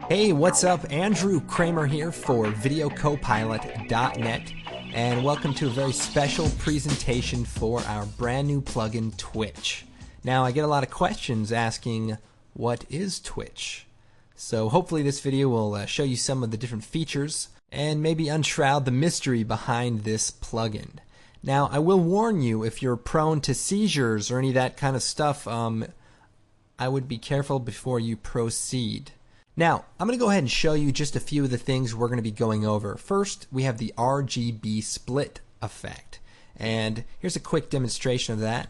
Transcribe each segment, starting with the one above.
Hey, what's up? Andrew Kramer here for VideoCopilot.net, and welcome to a very special presentation for our brand new plugin, Twitch. Now, I get a lot of questions asking, what is Twitch? So hopefully this video will show you some of the different features and maybe unshroud the mystery behind this plugin. Now, I will warn you, if you're prone to seizures or any of that kind of stuff, I would be careful before you proceed. Now, I'm going to go ahead and show you just a few of the things we're going to be going over. First, we have the RGB split effect. And here's a quick demonstration of that.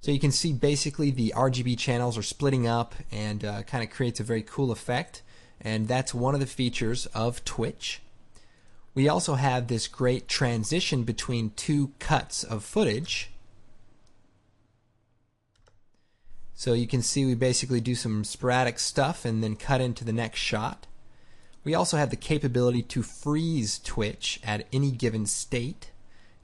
So you can see basically the RGB channels are splitting up and kind of creates a very cool effect. And that's one of the features of Twitch. We also have this great transition between two cuts of footage. So you can see we basically do some sporadic stuff and then cut into the next shot. We also have the capability to freeze Twitch at any given state,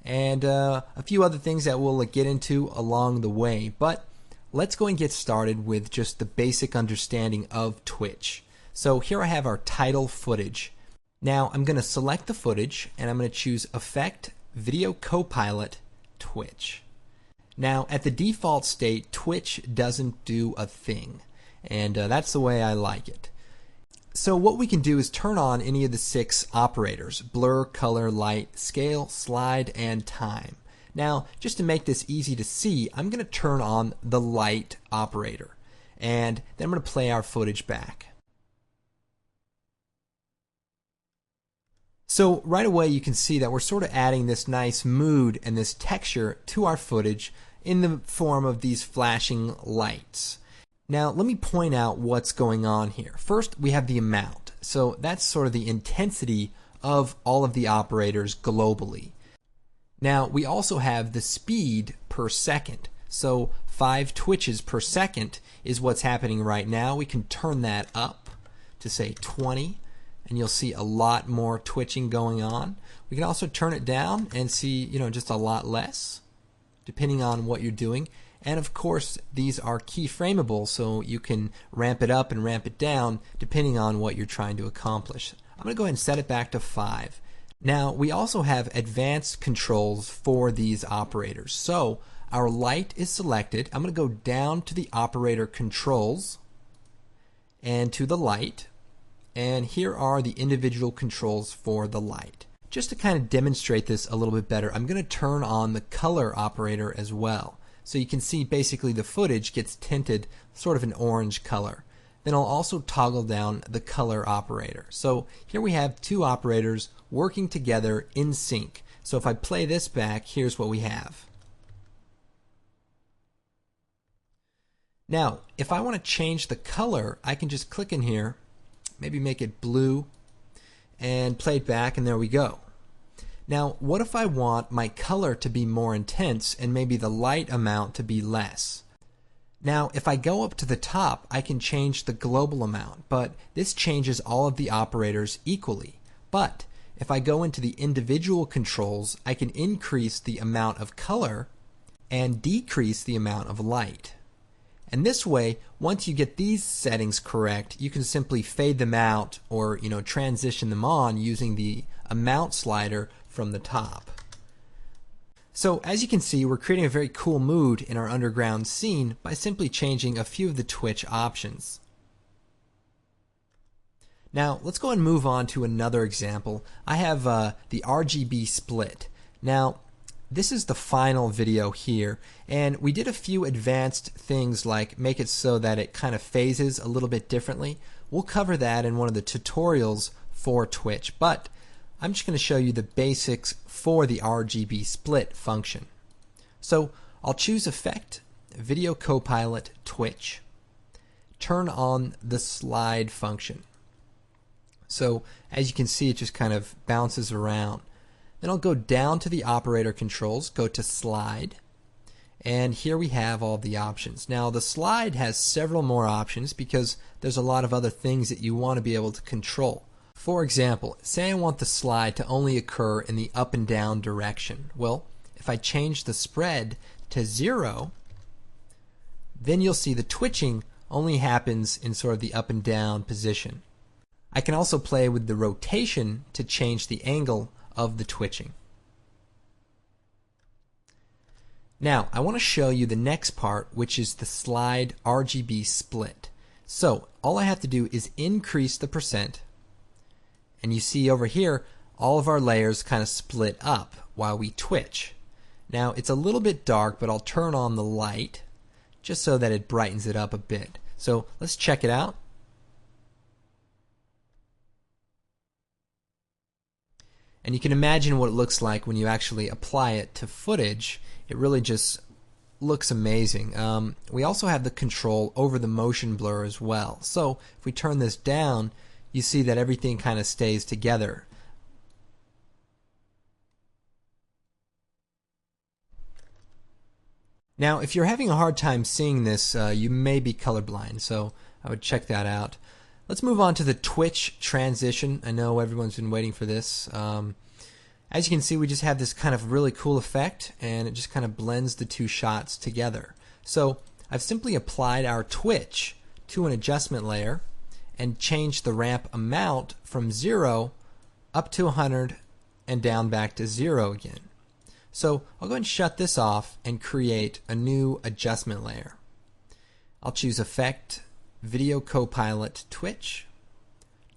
and a few other things that we'll get into along the way. But let's go and get started with just the basic understanding of Twitch. So here I have our title footage. Now I'm going to select the footage and I'm going to choose Effect, Video Copilot, Twitch. Now, at the default state, Twitch doesn't do a thing, and that's the way I like it. So what we can do is turn on any of the 6 operators: blur, color, light, scale, slide, and time. Now, just to make this easy to see, I'm going to turn on the light operator, and then I'm going to play our footage back. So right away you can see that we're sort of adding this nice mood and this texture to our footage in the form of these flashing lights. Now let me point out what's going on here. First, we have the amount. So that's sort of the intensity of all of the operators globally. Now we also have the speed per second. So 5 twitches per second is what's happening right now. We can turn that up to say 20. And you'll see a lot more twitching going on. We can also turn it down and see, just a lot less, depending on what you're doing. And of course, these are keyframeable, so you can ramp it up and ramp it down depending on what you're trying to accomplish. I'm going to go ahead and set it back to 5. Now, we also have advanced controls for these operators. So our light is selected. I'm going to go down to the operator controls and to the light. And here are the individual controls for the light. Just to kind of demonstrate this a little bit better, I'm going to turn on the color operator as well. So you can see basically the footage gets tinted sort of an orange color. Then I'll also toggle down the color operator. So here we have 2 operators working together in sync. So if I play this back, here's what we have. Now, if I want to change the color, I can just click in here, maybe make it blue, and play it back, and there we go. Now, what if I want my color to be more intense and maybe the light amount to be less? Now, if I go up to the top, I can change the global amount, but this changes all of the operators equally. But if I go into the individual controls, I can increase the amount of color and decrease the amount of light. And this way, once you get these settings correct, you can simply fade them out or transition them on using the amount slider from the top. So as you can see, we're creating a very cool mood in our underground scene by simply changing a few of the Twitch options. Now let's go and move on to another example. I have the RGB split. Now this is the final video here, and we did a few advanced things like make it so that it kind of phases a little bit differently. We'll cover that in one of the tutorials for Twitch, but I'm just going to show you the basics for the RGB split function. So I'll choose Effect, Video Copilot, Twitch, turn on the slide function. So as you can see, it just kind of bounces around. Then I'll go down to the operator controls, go to slide, and here we have all the options. Now the slide has several more options because there's a lot of other things that you want to be able to control. For example, say I want the slide to only occur in the up and down direction. Well, if I change the spread to 0, then you'll see the twitching only happens in sort of the up and down position. I can also play with the rotation to change the angle of the twitching. Now, I want to show you the next part, which is the slide RGB split. So, all I have to do is increase the percent, and you see over here, all of our layers kind of split up while we twitch. Now, it's a little bit dark, but I'll turn on the light just so that it brightens it up a bit. So, let's check it out. And you can imagine what it looks like when you actually apply it to footage. It really just looks amazing. We also have the control over the motion blur as well. So if we turn this down, you see that everything kind of stays together. Now, if you're having a hard time seeing this, you may be colorblind, so I would check that out. Let's move on to the Twitch transition. I know everyone's been waiting for this. As you can see, we just have this kind of really cool effect, and it just kind of blends the two shots together. So I've simply applied our twitch to an adjustment layer and changed the ramp amount from 0 up to 100 and down back to 0 again. So I'll go ahead and shut this off and create a new adjustment layer. I'll choose Effect, Video Copilot Twitch,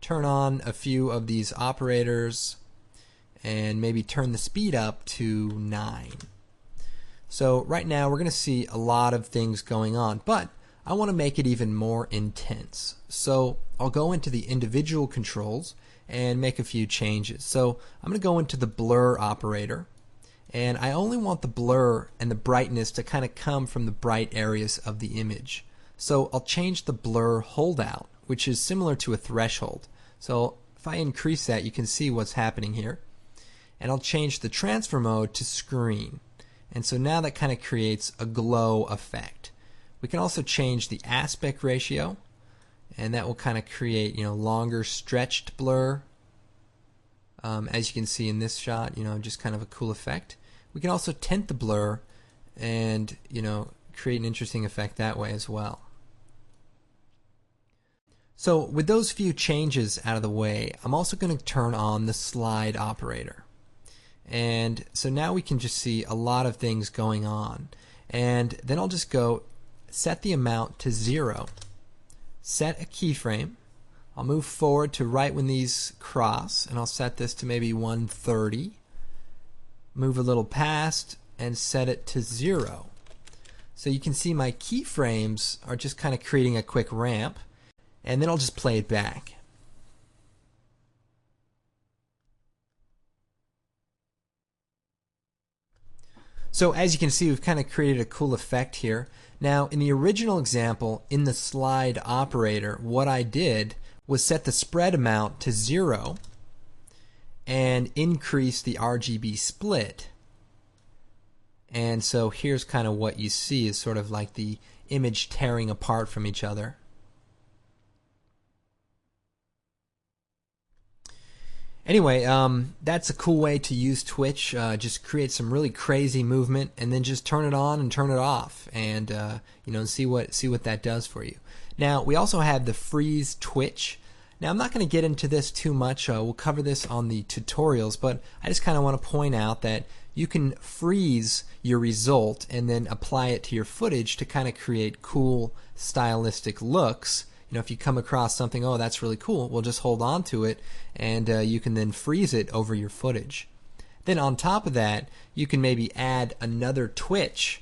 turn on a few of these operators, and maybe turn the speed up to 9. So right now we're going to see a lot of things going on, but I want to make it even more intense. So I'll go into the individual controls and make a few changes. So I'm going to go into the blur operator, and I only want the blur and the brightness to kind of come from the bright areas of the image. So I'll change the blur holdout, which is similar to a threshold. So if I increase that, you can see what's happening here. And I'll change the transfer mode to screen. And so now that kind of creates a glow effect. We can also change the aspect ratio, and that will kind of create, longer stretched blur. As you can see in this shot, just kind of a cool effect. We can also tint the blur and, create an interesting effect that way as well. So with those few changes out of the way, I'm also going to turn on the slide operator. And so now we can just see a lot of things going on. And then I'll just go set the amount to 0, set a keyframe. I'll move forward to right when these cross, and I'll set this to maybe 130. Move a little past and set it to 0. So you can see my keyframes are just kind of creating a quick ramp, and then I'll just play it back. So as you can see, we've kind of created a cool effect here. Now, in the original example, in the slide operator, what I did was set the spread amount to 0 and increase the RGB split. And so here's kind of what you see is sort of like the image tearing apart from each other. Anyway, that's a cool way to use Twitch. Just create some really crazy movement, and then just turn it on and turn it off, and see what that does for you. Now we also have the freeze Twitch. Now I'm not going to get into this too much. We'll cover this on the tutorials, but I just kind of want to point out that you can freeze your result and then apply it to your footage to kind of create cool stylistic looks. If you come across something, oh, that's really cool, well, just hold on to it, and you can then freeze it over your footage. Then on top of that, you can maybe add another twitch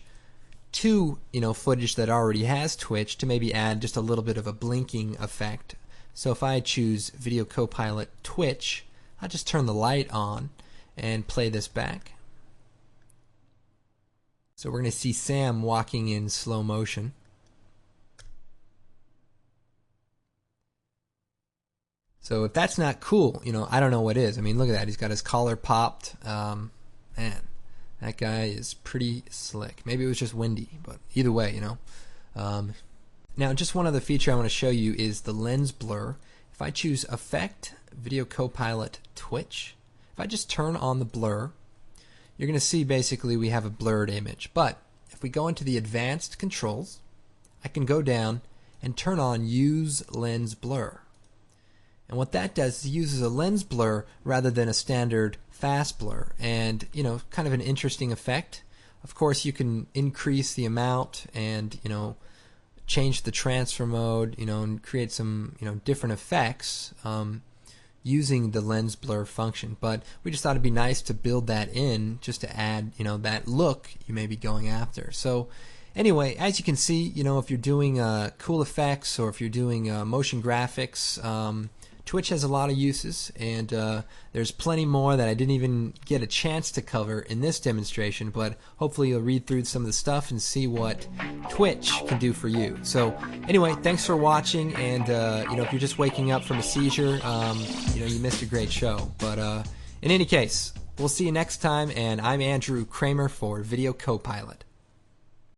to footage that already has twitch to maybe add just a little bit of a blinking effect. So if I choose Video Copilot Twitch, I'll just turn the light on and play this back. So we're going to see Sam walking in slow motion. So if that's not cool, I don't know what is. I mean, look at that. He's got his collar popped. Man, that guy is pretty slick. Maybe it was just windy, but either way, Now, just one other feature I want to show you is the lens blur. If I choose Effect, Video Copilot Twitch, if I just turn on the blur, you're going to see basically we have a blurred image. But if we go into the advanced controls, I can go down and turn on Use Lens Blur. And what that does is it uses a lens blur rather than a standard fast blur, and kind of an interesting effect. Of course, you can increase the amount and change the transfer mode, and create some different effects using the lens blur function. But we just thought it'd be nice to build that in just to add that look you may be going after. So anyway, as you can see, if you're doing cool effects or if you're doing motion graphics, Twitch has a lot of uses, and there's plenty more that I didn't even get a chance to cover in this demonstration, but hopefully you'll read through some of the stuff and see what Twitch can do for you. So anyway, thanks for watching, and if you're just waking up from a seizure, you missed a great show. But in any case, we'll see you next time, and I'm Andrew Kramer for Video Copilot.